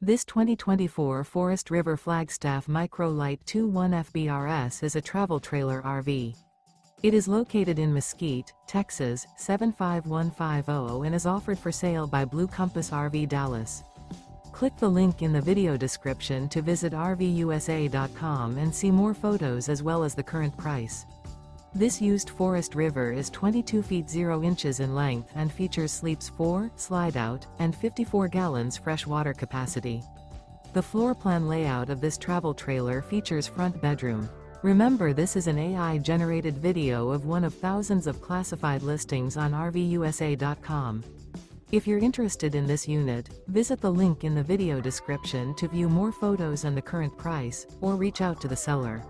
This 2024 Forest River Flagstaff Micro Lite 21 FBRS is a travel trailer RV. It is located in Mesquite, Texas, 75150 and is offered for sale by Blue Compass RV Dallas. Click the link in the video description to visit RVUSA.com and see more photos as well as the current price. This used Forest River is 22 feet 0 inches in length and features sleeps 4, Slideout, and 54 gallons fresh water capacity. The floor plan layout of this travel trailer features front bedroom. Remember, this is an AI-generated video of one of thousands of classified listings on RVUSA.com. If you're interested in this unit, visit the link in the video description to view more photos and the current price, or reach out to the seller.